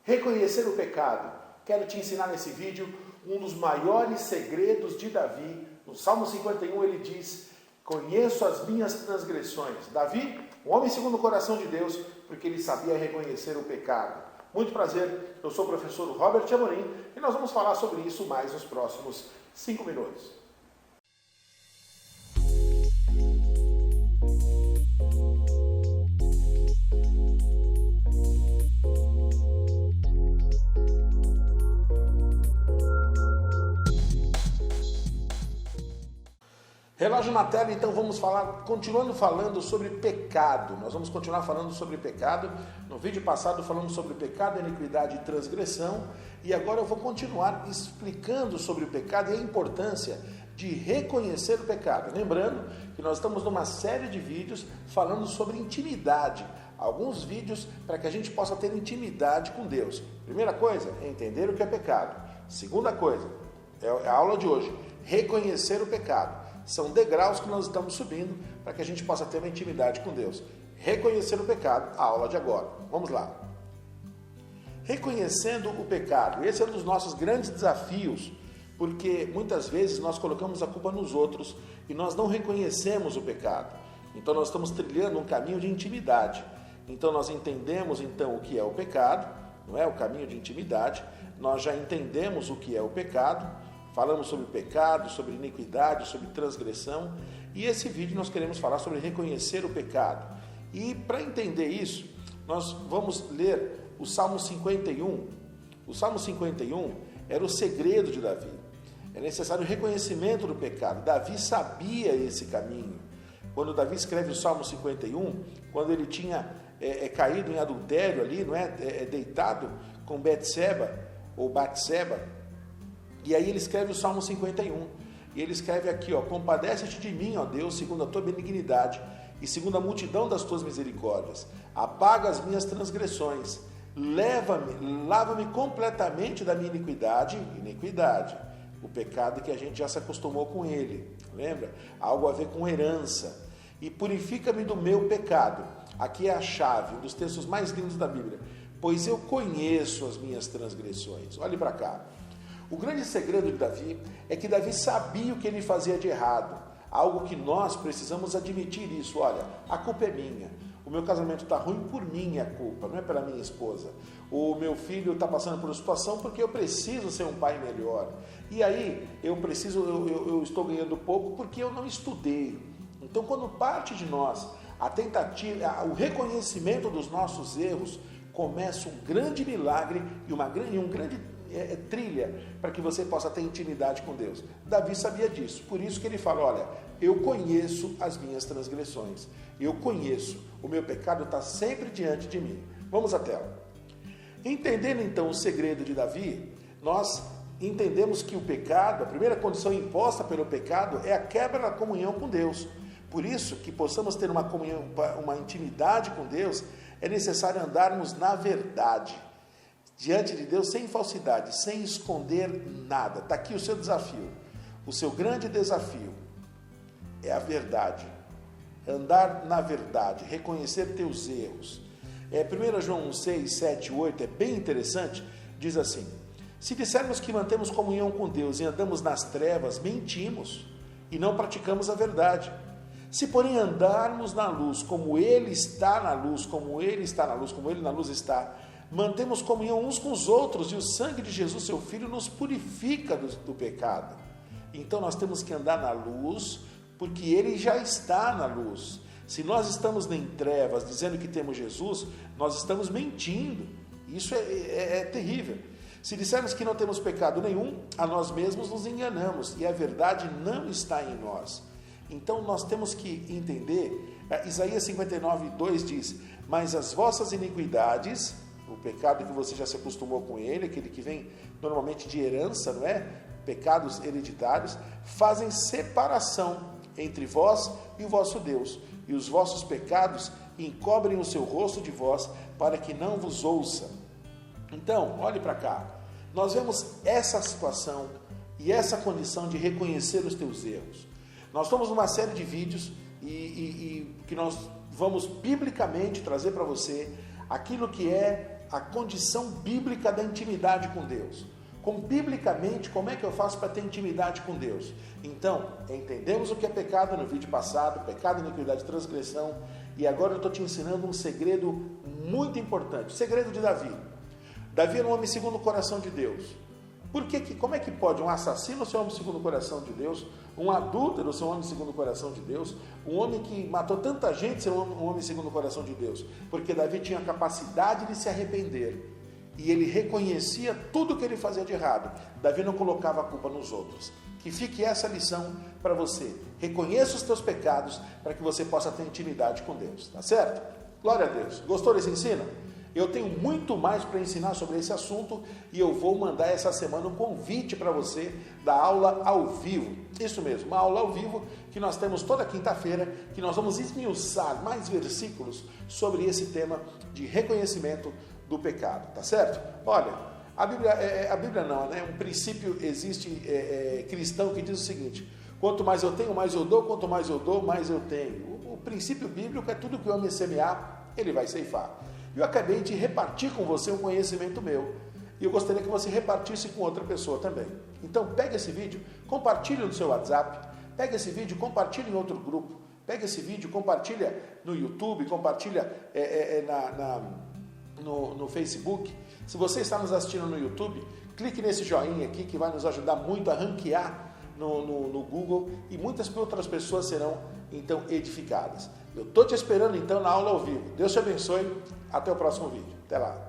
Reconhecer o pecado. Quero te ensinar nesse vídeo um dos maiores segredos de Davi. No Salmo 51 ele diz: conheço as minhas transgressões. Davi, um homem segundo o coração de Deus, porque ele sabia reconhecer o pecado. Muito prazer, eu sou o professor Robert Amorim e nós vamos falar sobre isso mais nos próximos 5 minutos. Relógio na tela, então vamos falar, continuando falando sobre pecado. Nós vamos continuar falando sobre pecado. No vídeo passado falamos sobre pecado, iniquidade e transgressão. E agora eu vou continuar explicando sobre o pecado e a importância de reconhecer o pecado. Lembrando que nós estamos numa série de vídeos falando sobre intimidade. Alguns vídeos para que a gente possa ter intimidade com Deus. Primeira coisa é entender o que é pecado. Segunda coisa, é a aula de hoje, reconhecer o pecado. São degraus que nós estamos subindo para que a gente possa ter uma intimidade com Deus. Reconhecer o pecado, a aula de agora. Vamos lá. Reconhecendo o pecado. Esse é um dos nossos grandes desafios, porque muitas vezes nós colocamos a culpa nos outros e nós não reconhecemos o pecado. Então nós estamos trilhando um caminho de intimidade. Então nós entendemos então o que é o pecado, não é? O caminho de intimidade. Nós já entendemos o que é o pecado. Falamos sobre pecado, sobre iniquidade, sobre transgressão. E esse vídeo nós queremos falar sobre reconhecer o pecado. E para entender isso, nós vamos ler o Salmo 51. O Salmo 51 era o segredo de Davi. É necessário o reconhecimento do pecado. Davi sabia esse caminho. Quando Davi escreve o Salmo 51, quando ele tinha caído em adultério ali, não é? Deitado com Betseba, ou Batseba. E aí ele escreve o Salmo 51, e ele escreve aqui, ó: compadece-te de mim, ó Deus, segundo a tua benignidade, e segundo a multidão das tuas misericórdias. Apaga as minhas transgressões, lava-me completamente da minha iniquidade, o pecado que a gente já se acostumou com ele, lembra? Algo a ver com herança. E purifica-me do meu pecado. Aqui é a chave, um dos textos mais lindos da Bíblia. Pois eu conheço as minhas transgressões. Olhe para cá. O grande segredo de Davi é que Davi sabia o que ele fazia de errado. Algo que nós precisamos admitir isso. Olha, a culpa é minha. O meu casamento está ruim por minha culpa, não é pela minha esposa. O meu filho está passando por uma situação porque eu preciso ser um pai melhor. E aí eu estou ganhando pouco porque eu não estudei. Então, quando parte de nós a tentativa, o reconhecimento dos nossos erros, começa um grande milagre e um grande trilha para que você possa ter intimidade com Deus. Davi sabia disso, por isso que ele fala: olha, eu conheço as minhas transgressões, eu conheço, o meu pecado está sempre diante de mim. Vamos à tela. Entendendo então o segredo de Davi, nós entendemos que o pecado, a primeira condição imposta pelo pecado é a quebra da comunhão com Deus. Por isso que possamos ter uma comunhão, uma intimidade com Deus, é necessário andarmos na verdade, diante de Deus, sem falsidade, sem esconder nada. Está aqui o seu desafio. O seu grande desafio é a verdade. Andar na verdade, reconhecer teus erros. 1 João 6, 7, 8 é bem interessante. Diz assim: se dissermos que mantemos comunhão com Deus e andamos nas trevas, mentimos e não praticamos a verdade. Se porém andarmos na luz, como Ele está na luz, como Ele na luz está, mantemos comunhão uns com os outros, e o sangue de Jesus, seu Filho, nos purifica do pecado. Então nós temos que andar na luz, porque Ele já está na luz. Se nós estamos em trevas, dizendo que temos Jesus, nós estamos mentindo. Isso é terrível. Se dissermos que não temos pecado nenhum, a nós mesmos nos enganamos, e a verdade não está em nós. Então nós temos que entender, Isaías 59, 2 diz: mas as vossas iniquidades, o pecado que você já se acostumou com ele, aquele que vem normalmente de herança, não é? Pecados hereditários, fazem separação entre vós e o vosso Deus, e os vossos pecados encobrem o seu rosto de vós, para que não vos ouça. Então, olhe para cá, nós vemos essa situação e essa condição de reconhecer os teus erros. Nós estamos numa série de vídeos e que nós vamos biblicamente trazer para você aquilo que é a condição bíblica da intimidade com Deus. Biblicamente, como é que eu faço para ter intimidade com Deus? Então, entendemos o que é pecado no vídeo passado, pecado, iniquidade, transgressão, e agora eu estou te ensinando um segredo muito importante, o segredo de Davi. Davi era um homem segundo o coração de Deus. Como é que pode um assassino ser um homem segundo o coração de Deus, um adúltero ser um homem segundo o coração de Deus, um homem que matou tanta gente ser um homem segundo o coração de Deus? Porque Davi tinha a capacidade de se arrepender. E ele reconhecia tudo que ele fazia de errado. Davi não colocava a culpa nos outros. Que fique essa lição para você. Reconheça os teus pecados para que você possa ter intimidade com Deus. Tá certo? Glória a Deus. Gostou desse ensino? Eu tenho muito mais para ensinar sobre esse assunto e eu vou mandar essa semana um convite para você da aula ao vivo. Isso mesmo, uma aula ao vivo que nós temos toda quinta-feira, que nós vamos esmiuçar mais versículos sobre esse tema de reconhecimento do pecado, tá certo? Olha, a Bíblia não, né? Um princípio existe cristão que diz o seguinte: quanto mais eu tenho, mais eu dou, quanto mais eu dou, mais eu tenho. O princípio bíblico é tudo que o homem semear, ele vai ceifar. Eu acabei de repartir com você um conhecimento meu, e eu gostaria que você repartisse com outra pessoa também. Então, pega esse vídeo, compartilhe no seu WhatsApp, pega esse vídeo, compartilhe em outro grupo, pega esse vídeo, compartilha no YouTube, compartilha no Facebook. Se você está nos assistindo no YouTube, clique nesse joinha aqui que vai nos ajudar muito a ranquear no Google e muitas outras pessoas serão então edificadas. Eu estou te esperando então na aula ao vivo. Deus te abençoe. Até o próximo vídeo. Até lá.